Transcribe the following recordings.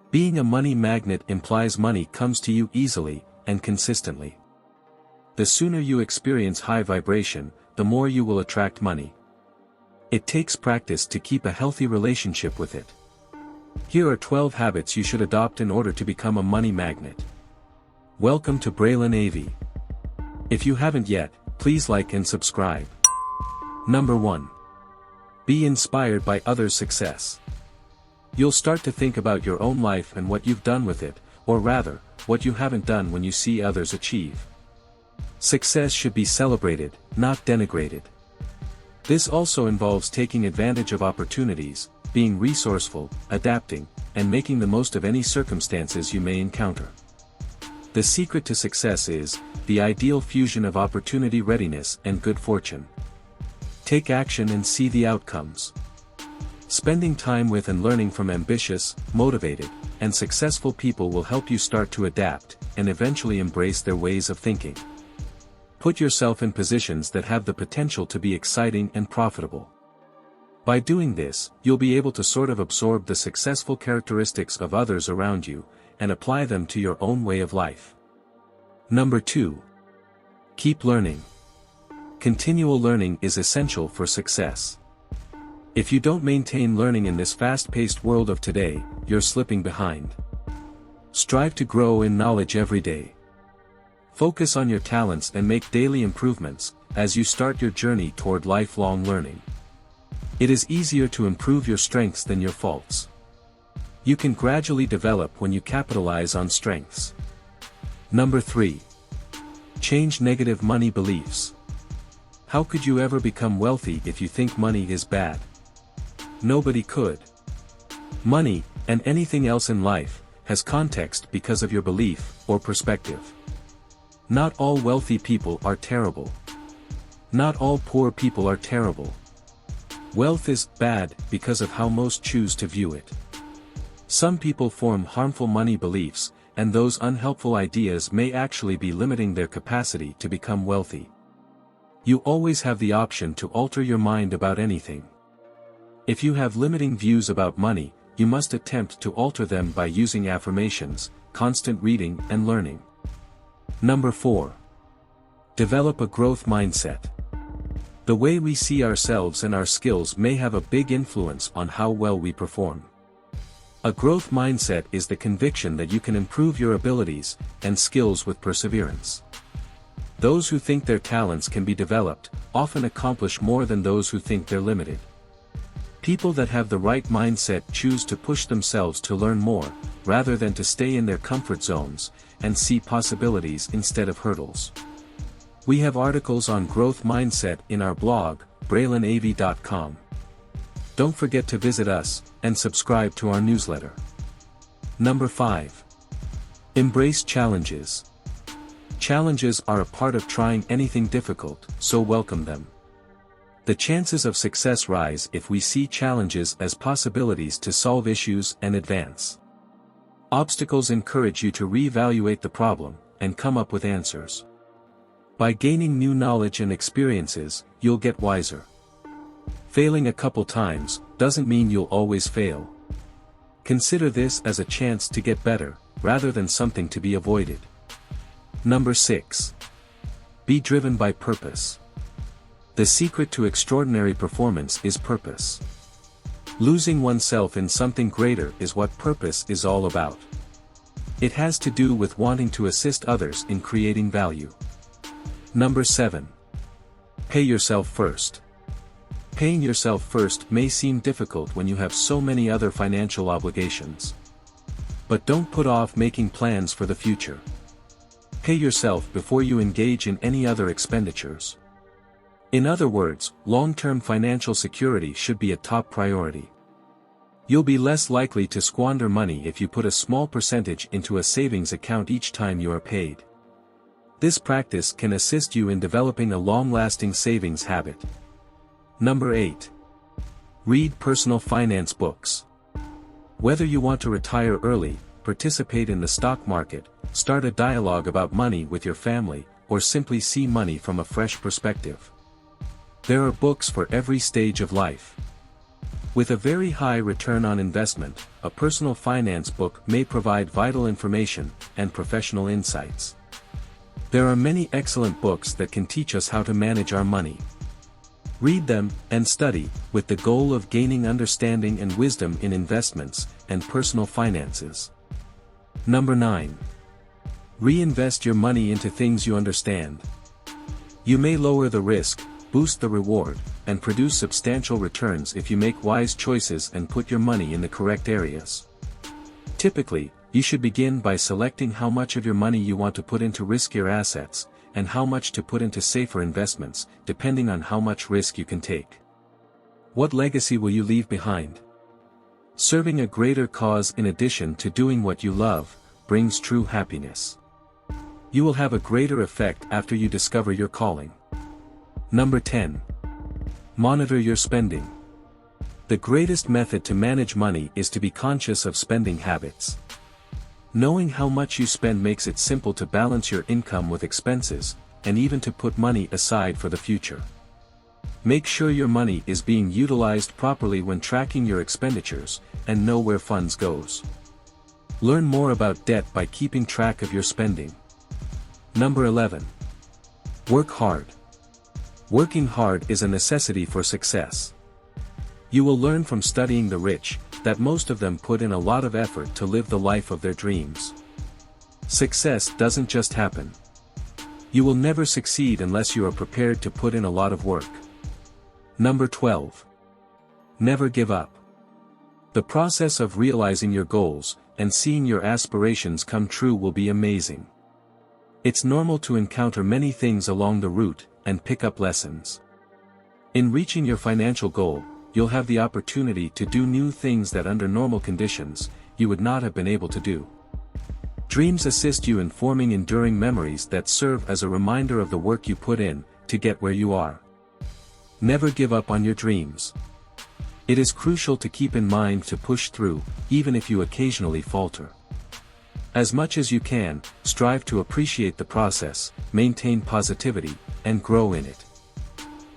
Being a money magnet implies money comes to you easily and consistently. The sooner you experience high vibration, the more you will attract money. It takes practice to keep a healthy relationship with it. Here are 12 habits you should adopt in order to become a money magnet. Welcome to Braylen AV. If you haven't yet, please like and subscribe. Number 1. Be inspired by others' success. You'll start to think about your own life and what you've done with it, or rather, what you haven't done when you see others achieve. Success should be celebrated, not denigrated. This also involves taking advantage of opportunities, being resourceful, adapting, and making the most of any circumstances you may encounter. The secret to success is the ideal fusion of opportunity readiness and good fortune. Take action and see the outcomes. Spending time with and learning from ambitious, motivated, and successful people will help you start to adapt and eventually embrace their ways of thinking. Put yourself in positions that have the potential to be exciting and profitable. By doing this, you'll be able to sort of absorb the successful characteristics of others around you and apply them to your own way of life. Number 2. Keep learning. Continual learning is essential for success. If you don't maintain learning in this fast-paced world of today, you're slipping behind. Strive to grow in knowledge every day. Focus on your talents and make daily improvements as you start your journey toward lifelong learning. It is easier to improve your strengths than your faults. You can gradually develop when you capitalize on strengths. Number 3. Change negative money beliefs. How could you ever become wealthy if you think money is bad? Nobody could. Money, and anything else in life, has context because of your belief or perspective. Not all wealthy people are terrible. Not all poor people are terrible. Wealth is bad because of how most choose to view it. Some people form harmful money beliefs, and those unhelpful ideas may actually be limiting their capacity to become wealthy. You always have the option to alter your mind about anything. If you have limiting views about money, you must attempt to alter them by using affirmations, constant reading and learning. Number 4. Develop a growth mindset. The way we see ourselves and our skills may have a big influence on how well we perform. A growth mindset is the conviction that you can improve your abilities and skills with perseverance. Those who think their talents can be developed often accomplish more than those who think they're limited. People that have the right mindset choose to push themselves to learn more, rather than to stay in their comfort zones and see possibilities instead of hurdles. We have articles on growth mindset in our blog, braylenav.com. Don't forget to visit us and subscribe to our newsletter. Number 5. Embrace challenges. Challenges are a part of trying anything difficult, so welcome them. The chances of success rise if we see challenges as possibilities to solve issues and advance. Obstacles encourage you to reevaluate the problem and come up with answers. By gaining new knowledge and experiences, you'll get wiser. Failing a couple times doesn't mean you'll always fail. Consider this as a chance to get better, rather than something to be avoided. Number 6. Be driven by purpose. The secret to extraordinary performance is purpose. Losing oneself in something greater is what purpose is all about. It has to do with wanting to assist others in creating value. Number 7. Pay yourself first. Paying yourself first may seem difficult when you have so many other financial obligations. But don't put off making plans for the future. Pay yourself before you engage in any other expenditures. In other words, long-term financial security should be a top priority. You'll be less likely to squander money if you put a small percentage into a savings account each time you are paid. This practice can assist you in developing a long-lasting savings habit. Number 8. Read personal finance books. Whether you want to retire early, participate in the stock market, start a dialogue about money with your family, or simply see money from a fresh perspective. There are books for every stage of life. With a very high return on investment, a personal finance book may provide vital information and professional insights. There are many excellent books that can teach us how to manage our money. Read them and study, with the goal of gaining understanding and wisdom in investments and personal finances. Number 9. Reinvest your money into things you understand. You may lower the risk, boost the reward, and produce substantial returns if you make wise choices and put your money in the correct areas. Typically, you should begin by selecting how much of your money you want to put into riskier assets, and how much to put into safer investments, depending on how much risk you can take. What legacy will you leave behind? Serving a greater cause in addition to doing what you love, brings true happiness. You will have a greater effect after you discover your calling. Number 10. Monitor your spending. The greatest method to manage money is to be conscious of spending habits. Knowing how much you spend makes it simple to balance your income with expenses, and even to put money aside for the future. Make sure your money is being utilized properly when tracking your expenditures, and know where funds goes. Learn more about debt by keeping track of your spending. Number 11. Work hard. Working hard is a necessity for success. You will learn from studying the rich, that most of them put in a lot of effort to live the life of their dreams. Success doesn't just happen. You will never succeed unless you are prepared to put in a lot of work. Number 12. Never give up. The process of realizing your goals, and seeing your aspirations come true will be amazing. It's normal to encounter many things along the route, and pick up lessons. In reaching your financial goal, you'll have the opportunity to do new things that under normal conditions, you would not have been able to do. Dreams assist you in forming enduring memories that serve as a reminder of the work you put in, to get where you are. Never give up on your dreams. It is crucial to keep in mind to push through, even if you occasionally falter. As much as you can, strive to appreciate the process, maintain positivity, and grow in it.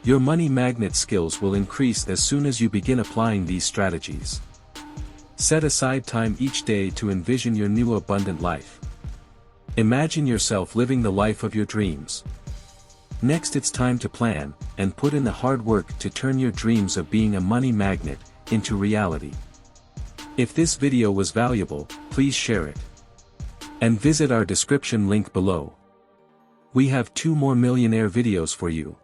Your money magnet skills will increase as soon as you begin applying these strategies. Set aside time each day to envision your new abundant life. Imagine yourself living the life of your dreams. Next, it's time to plan, and put in the hard work to turn your dreams of being a money magnet into reality. If this video was valuable, please share it. And visit our description link below. We have 2 more millionaire videos for you.